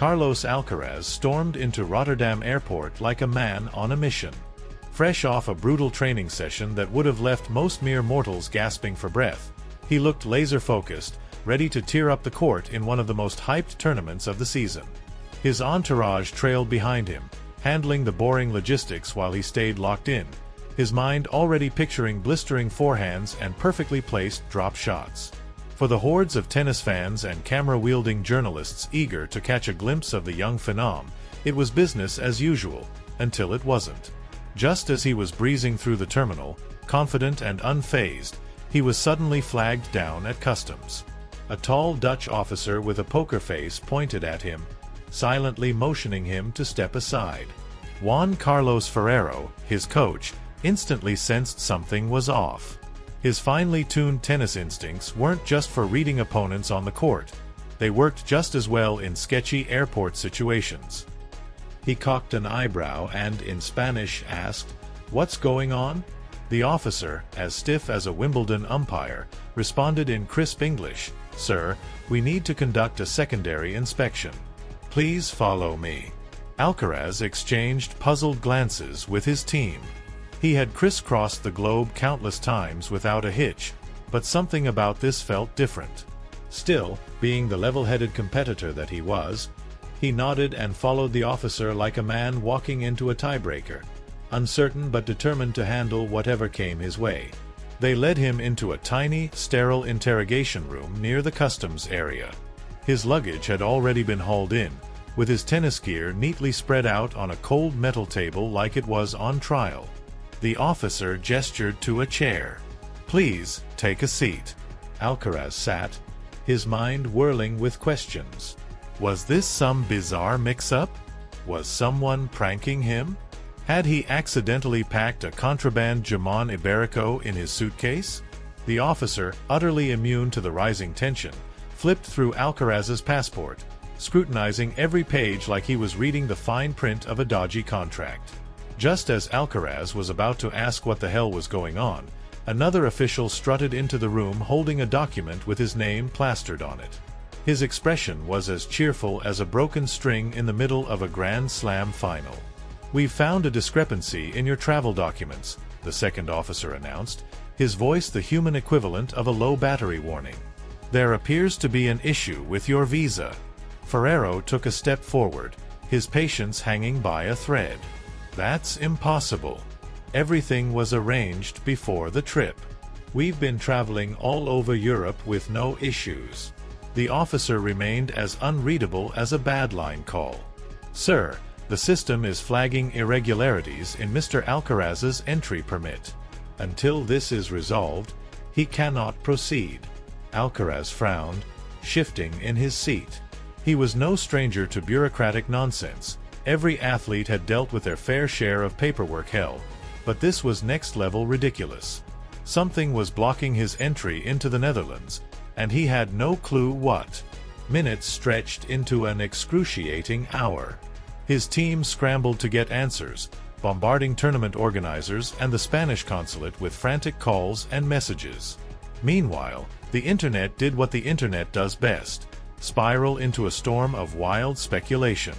Carlos Alcaraz stormed into Rotterdam airport like a man on a mission. Fresh off a brutal training session that would have left most mere mortals gasping for breath, he looked laser-focused, ready to tear up the court in one of the most hyped tournaments of the season. His entourage trailed behind him, handling the boring logistics while he stayed locked in, his mind already picturing blistering forehands and perfectly placed drop shots. For the hordes of tennis fans and camera-wielding journalists eager to catch a glimpse of the young phenom, it was business as usual, until it wasn't. Just as he was breezing through the terminal, confident and unfazed, he was suddenly flagged down at customs. A tall Dutch officer with a poker face pointed at him, silently motioning him to step aside. Juan Carlos Ferrero, his coach, instantly sensed something was off. His finely tuned tennis instincts weren't just for reading opponents on the court. They worked just as well in sketchy airport situations. He cocked an eyebrow and, in Spanish, asked, "What's going on?" The officer, as stiff as a Wimbledon umpire, responded in crisp English, "Sir, we need to conduct a secondary inspection. Please follow me." Alcaraz exchanged puzzled glances with his team. He had crisscrossed the globe countless times without a hitch, but something about this felt different. Still, being the level-headed competitor that he was, he nodded and followed the officer like a man walking into a tiebreaker, uncertain but determined to handle whatever came his way. They led him into a tiny, sterile interrogation room near the customs area. His luggage had already been hauled in, with his tennis gear neatly spread out on a cold metal table like it was on trial. The officer gestured to a chair. "Please, take a seat." Alcaraz sat, his mind whirling with questions. Was this some bizarre mix-up? Was someone pranking him? Had he accidentally packed a contraband Jamon Iberico in his suitcase? The officer, utterly immune to the rising tension, flipped through Alcaraz's passport, scrutinizing every page like he was reading the fine print of a dodgy contract. Just as Alcaraz was about to ask what the hell was going on, another official strutted into the room holding a document with his name plastered on it. His expression was as cheerful as a broken string in the middle of a Grand Slam final. "We've found a discrepancy in your travel documents," the second officer announced, his voice the human equivalent of a low battery warning. "There appears to be an issue with your visa." Ferrero took a step forward, his patience hanging by a thread. "That's impossible. Everything was arranged before the trip. We've been traveling all over Europe with no issues." The officer remained as unreadable as a bad line call. "Sir, the system is flagging irregularities in Mr. Alcaraz's entry permit. Until this is resolved, he cannot proceed." Alcaraz frowned, shifting in his seat. He was no stranger to bureaucratic nonsense. Every athlete had dealt with their fair share of paperwork hell, but this was next-level ridiculous. Something was blocking his entry into the Netherlands, and he had no clue what. Minutes stretched into an excruciating hour. His team scrambled to get answers, bombarding tournament organizers and the Spanish consulate with frantic calls and messages. Meanwhile, the internet did what the internet does best: spiral into a storm of wild speculation.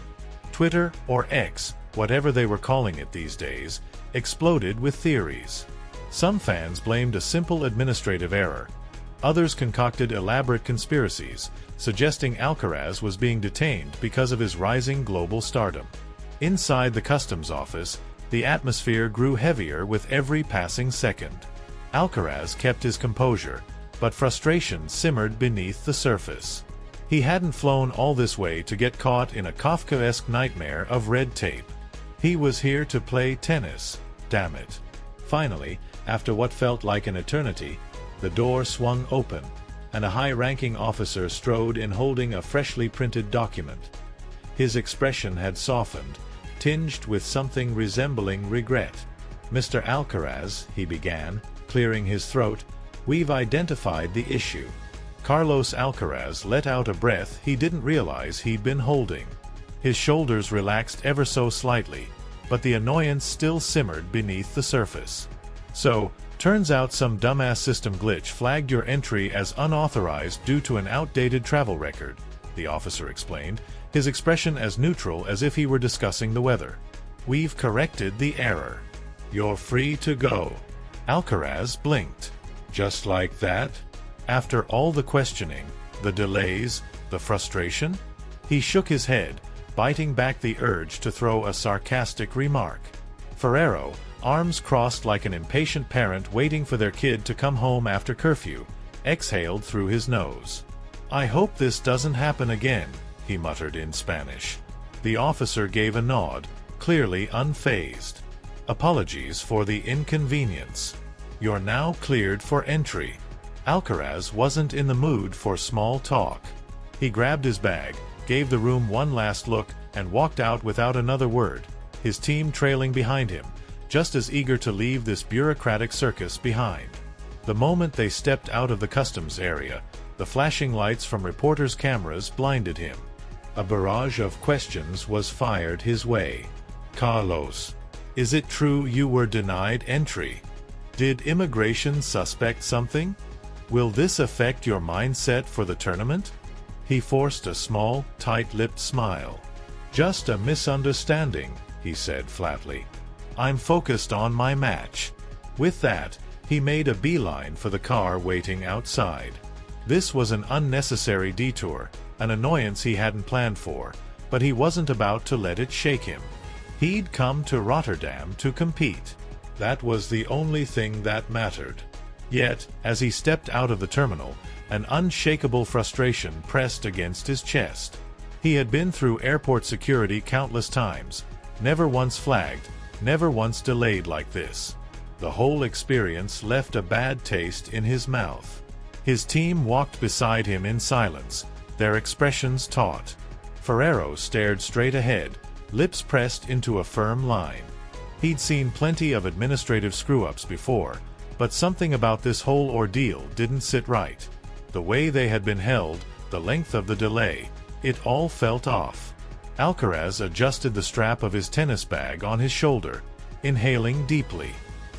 Twitter, or X, whatever they were calling it these days, exploded with theories. Some fans blamed a simple administrative error. Others concocted elaborate conspiracies, suggesting Alcaraz was being detained because of his rising global stardom. Inside the customs office, the atmosphere grew heavier with every passing second. Alcaraz kept his composure, but frustration simmered beneath the surface. He hadn't flown all this way to get caught in a Kafkaesque nightmare of red tape. He was here to play tennis, damn it. Finally, after what felt like an eternity, the door swung open, and a high-ranking officer strode in holding a freshly printed document. His expression had softened, tinged with something resembling regret. "Mr. Alcaraz," he began, clearing his throat, "we've identified the issue." Carlos Alcaraz let out a breath he didn't realize he'd been holding. His shoulders relaxed ever so slightly, but the annoyance still simmered beneath the surface. "So, turns out some dumbass system glitch flagged your entry as unauthorized due to an outdated travel record," the officer explained, his expression as neutral as if he were discussing the weather. "We've corrected the error. You're free to go." Alcaraz blinked. "Just like that? After all the questioning, the delays, the frustration?" He shook his head, biting back the urge to throw a sarcastic remark. Ferrero, arms crossed like an impatient parent waiting for their kid to come home after curfew, exhaled through his nose. "I hope this doesn't happen again," he muttered in Spanish. The officer gave a nod, clearly unfazed. "Apologies for the inconvenience. You're now cleared for entry." Alcaraz wasn't in the mood for small talk. He grabbed his bag, gave the room one last look, and walked out without another word, his team trailing behind him, just as eager to leave this bureaucratic circus behind. The moment they stepped out of the customs area, the flashing lights from reporters' cameras blinded him. A barrage of questions was fired his way. "Carlos, is it true you were denied entry? Did immigration suspect something? Will this affect your mindset for the tournament?" He forced a small, tight-lipped smile. "Just a misunderstanding," he said flatly. "I'm focused on my match." With that, he made a beeline for the car waiting outside. This was an unnecessary detour, an annoyance he hadn't planned for, but he wasn't about to let it shake him. He'd come to Rotterdam to compete. That was the only thing that mattered. Yet, as he stepped out of the terminal, an unshakable frustration pressed against his chest. He had been through airport security countless times, never once flagged, never once delayed like this. The whole experience left a bad taste in his mouth. His team walked beside him in silence, their expressions taut. Ferrero stared straight ahead, lips pressed into a firm line. He'd seen plenty of administrative screw-ups before, but something about this whole ordeal didn't sit right. The way they had been held, the length of the delay, it all felt off. Alcaraz adjusted the strap of his tennis bag on his shoulder, inhaling deeply.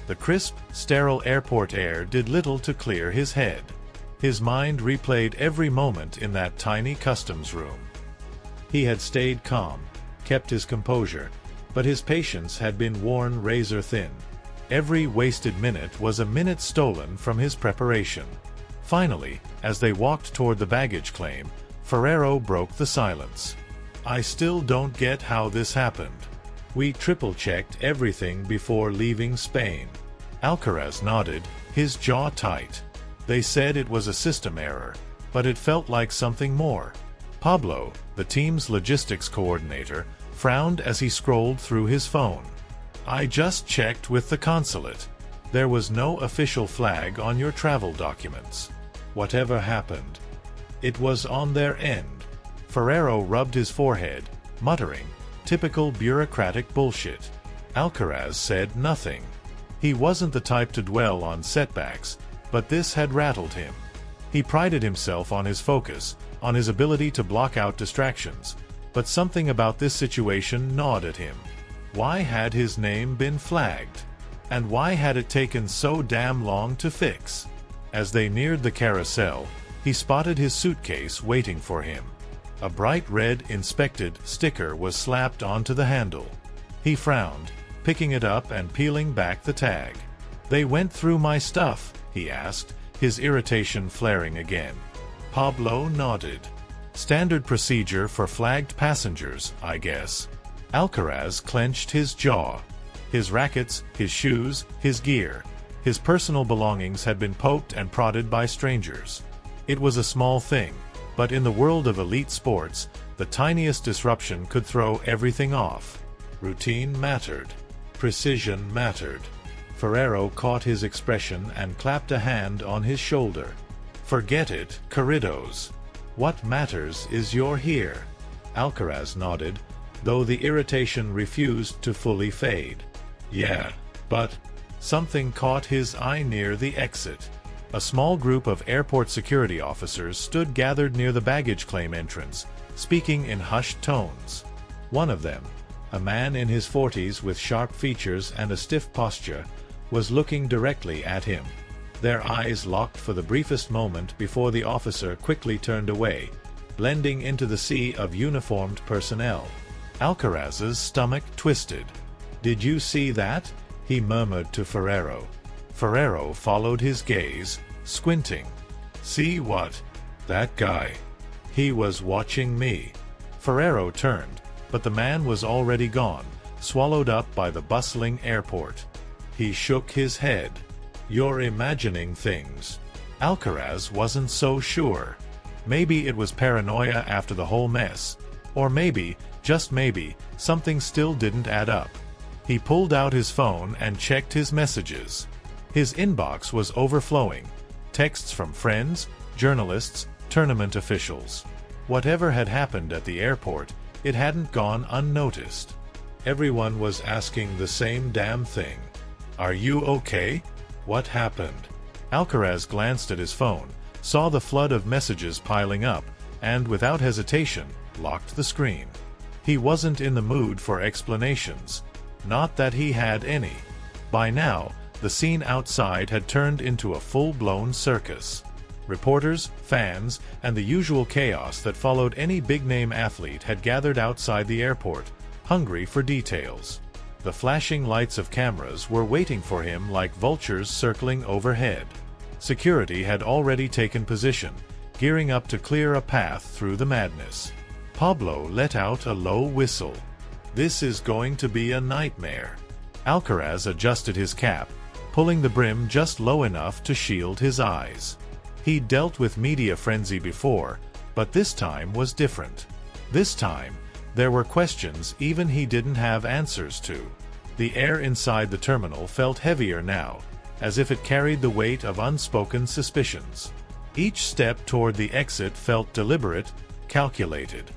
The crisp, sterile airport air did little to clear his head. His mind replayed every moment in that tiny customs room. He had stayed calm, kept his composure, but his patience had been worn razor-thin. Every wasted minute was a minute stolen from his preparation. Finally, as they walked toward the baggage claim, Ferrero broke the silence. "I still don't get how this happened. We triple-checked everything before leaving Spain." Alcaraz nodded, his jaw tight. They said it was a system error, but it felt like something more. Pablo, the team's logistics coordinator, frowned as he scrolled through his phone. "I just checked with the consulate. There was no official flag on your travel documents. Whatever happened, it was on their end." Ferrero rubbed his forehead, muttering, "Typical bureaucratic bullshit." Alcaraz said nothing. He wasn't the type to dwell on setbacks, but this had rattled him. He prided himself on his focus, on his ability to block out distractions, but something about this situation gnawed at him. Why had his name been flagged? And why had it taken so damn long to fix? As they neared the carousel, he spotted his suitcase waiting for him. A bright red "Inspected" sticker was slapped onto the handle. He frowned, picking it up and peeling back the tag. "They went through my stuff?" he asked, his irritation flaring again. Pablo nodded. "Standard procedure for flagged passengers, I guess." Alcaraz clenched his jaw. His rackets, his shoes, his gear, his personal belongings had been poked and prodded by strangers. It was a small thing, but in the world of elite sports, the tiniest disruption could throw everything off. Routine mattered. Precision mattered. Ferrero caught his expression and clapped a hand on his shoulder. "Forget it, queridos. What matters is you're here." Alcaraz nodded, though the irritation refused to fully fade. "Yeah, but..." Something caught his eye near the exit. A small group of airport security officers stood gathered near the baggage claim entrance, speaking in hushed tones. One of them, a man in his 40s with sharp features and a stiff posture, was looking directly at him. Their eyes locked for the briefest moment before the officer quickly turned away, blending into the sea of uniformed personnel. Alcaraz's stomach twisted. "Did you see that?" he murmured to Ferrero. Ferrero followed his gaze, squinting. "See what? That guy. He was watching me." Ferrero turned, but the man was already gone, swallowed up by the bustling airport. He shook his head. "You're imagining things." Alcaraz wasn't so sure. Maybe it was paranoia after the whole mess. Or maybe, just maybe, something still didn't add up. He pulled out his phone and checked his messages. His inbox was overflowing. Texts from friends, journalists, tournament officials. Whatever had happened at the airport, it hadn't gone unnoticed. Everyone was asking the same damn thing. "Are you okay? What happened?" Alcaraz glanced at his phone, saw the flood of messages piling up, and without hesitation, locked the screen. He wasn't in the mood for explanations. Not that he had any. By now, the scene outside had turned into a full-blown circus. Reporters, fans, and the usual chaos that followed any big-name athlete had gathered outside the airport, hungry for details. The flashing lights of cameras were waiting for him like vultures circling overhead. Security had already taken position, gearing up to clear a path through the madness. Pablo let out a low whistle. "This is going to be a nightmare." Alcaraz adjusted his cap, pulling the brim just low enough to shield his eyes. He'd dealt with media frenzy before, but this time was different. This time, there were questions even he didn't have answers to. The air inside the terminal felt heavier now, as if it carried the weight of unspoken suspicions. Each step toward the exit felt deliberate, calculated.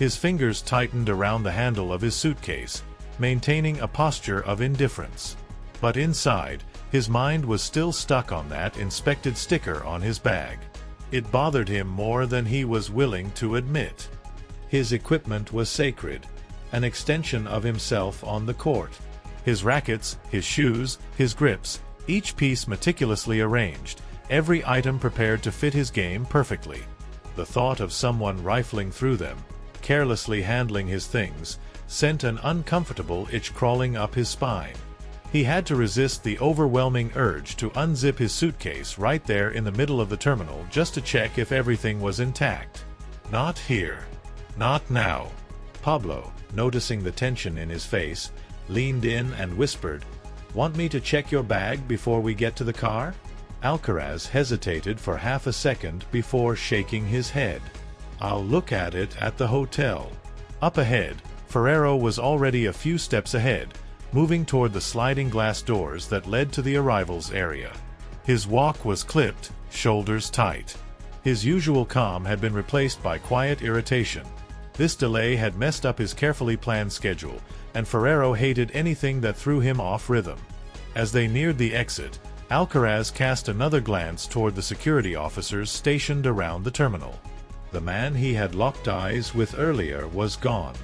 His fingers tightened around the handle of his suitcase, maintaining a posture of indifference. But inside, his mind was still stuck on that inspected sticker on his bag. It bothered him more than he was willing to admit. His equipment was sacred, an extension of himself on the court. His rackets, his shoes, his grips, each piece meticulously arranged, every item prepared to fit his game perfectly. The thought of someone rifling through them, carelessly handling his things, sent an uncomfortable itch crawling up his spine. He had to resist the overwhelming urge to unzip his suitcase right there in the middle of the terminal just to check if everything was intact. Not here. Not now. Pablo, noticing the tension in his face, leaned in and whispered, "Want me to check your bag before we get to the car?" Alcaraz hesitated for half a second before shaking his head. "I'll look at it at the hotel." Up ahead, Ferrero was already a few steps ahead, moving toward the sliding glass doors that led to the arrivals area. His walk was clipped, shoulders tight. His usual calm had been replaced by quiet irritation. This delay had messed up his carefully planned schedule, and Ferrero hated anything that threw him off rhythm. As they neared the exit, Alcaraz cast another glance toward the security officers stationed around the terminal. The man he had locked eyes with earlier was gone.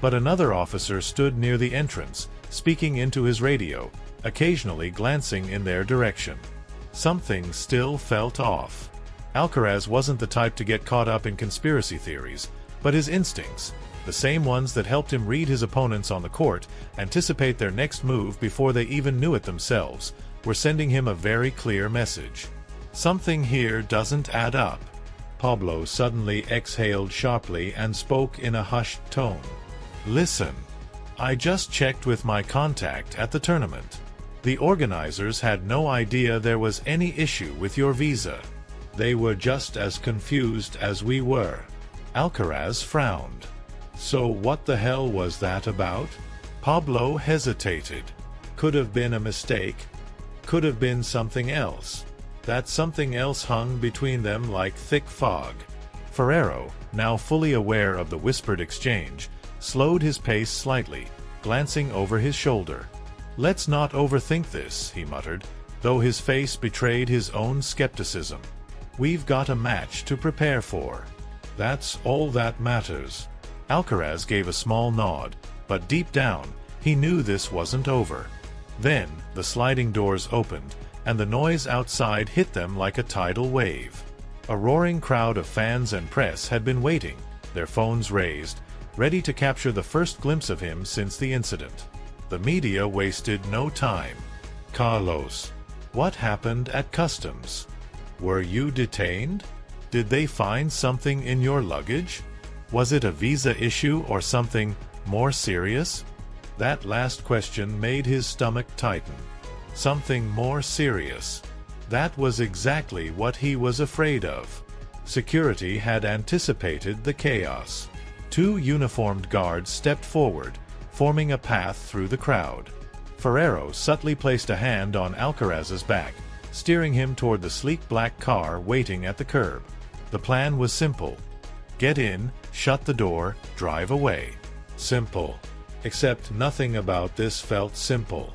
But another officer stood near the entrance, speaking into his radio, occasionally glancing in their direction. Something still felt off. Alcaraz wasn't the type to get caught up in conspiracy theories, but his instincts, the same ones that helped him read his opponents on the court, anticipate their next move before they even knew it themselves, were sending him a very clear message. Something here doesn't add up. Pablo suddenly exhaled sharply and spoke in a hushed tone. "Listen. I just checked with my contact at the tournament. The organizers had no idea there was any issue with your visa. They were just as confused as we were." Alcaraz frowned. "So what the hell was that about?" Pablo hesitated. Could have been a mistake. Could have been something else. That something else hung between them like thick fog. Ferrero, now fully aware of the whispered exchange, slowed his pace slightly, glancing over his shoulder. "Let's not overthink this," he muttered, though his face betrayed his own skepticism. "We've got a match to prepare for. That's all that matters." Alcaraz gave a small nod, but deep down, he knew this wasn't over. Then, the sliding doors opened, and the noise outside hit them like a tidal wave. A roaring crowd of fans and press had been waiting, their phones raised, ready to capture the first glimpse of him since the incident. The media wasted no time. Carlos, what happened at customs? Were you detained? Did they find something in your luggage? Was it a visa issue or something more serious? That last question made his stomach tighten. Something more serious. That was exactly what he was afraid of. Security had anticipated the chaos. Two uniformed guards stepped forward, forming a path through the crowd. Ferrero subtly placed a hand on Alcaraz's back, steering him toward the sleek black car waiting at the curb. The plan was simple. Get in, shut the door, drive away. Simple. Except nothing about this felt simple.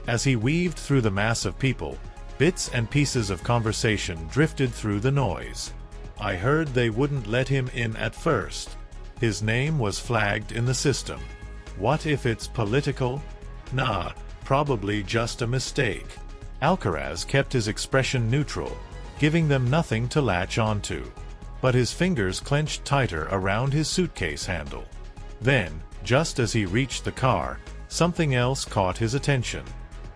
As he weaved through the mass of people, bits and pieces of conversation drifted through the noise. I heard they wouldn't let him in at first. His name was flagged in the system. What if it's political? Nah, probably just a mistake. Alcaraz kept his expression neutral, giving them nothing to latch onto. But his fingers clenched tighter around his suitcase handle. Then, just as he reached the car, something else caught his attention.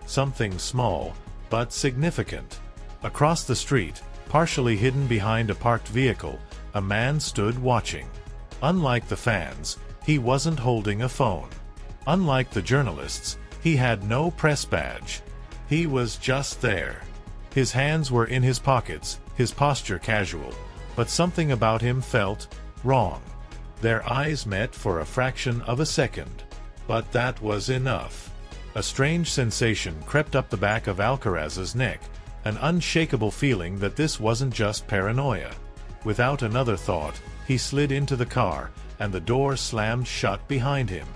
Something small, but significant. Across the street, partially hidden behind a parked vehicle, a man stood watching. Unlike the fans, he wasn't holding a phone. Unlike the journalists, he had no press badge. He was just there. His hands were in his pockets, his posture casual, but something about him felt wrong. Their eyes met for a fraction of a second. But that was enough. A strange sensation crept up the back of Alcaraz's neck, an unshakable feeling that this wasn't just paranoia. Without another thought, he slid into the car, and the door slammed shut behind him.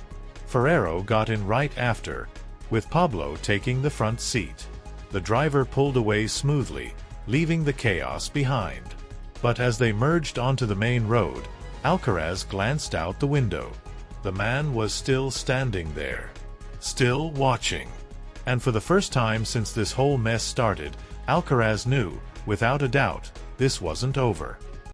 Ferrero got in right after, with Pablo taking the front seat. The driver pulled away smoothly, leaving the chaos behind. But as they merged onto the main road, Alcaraz glanced out the window. The man was still standing there. Still watching. And for the first time since this whole mess started, Alcaraz knew, without a doubt, this wasn't over.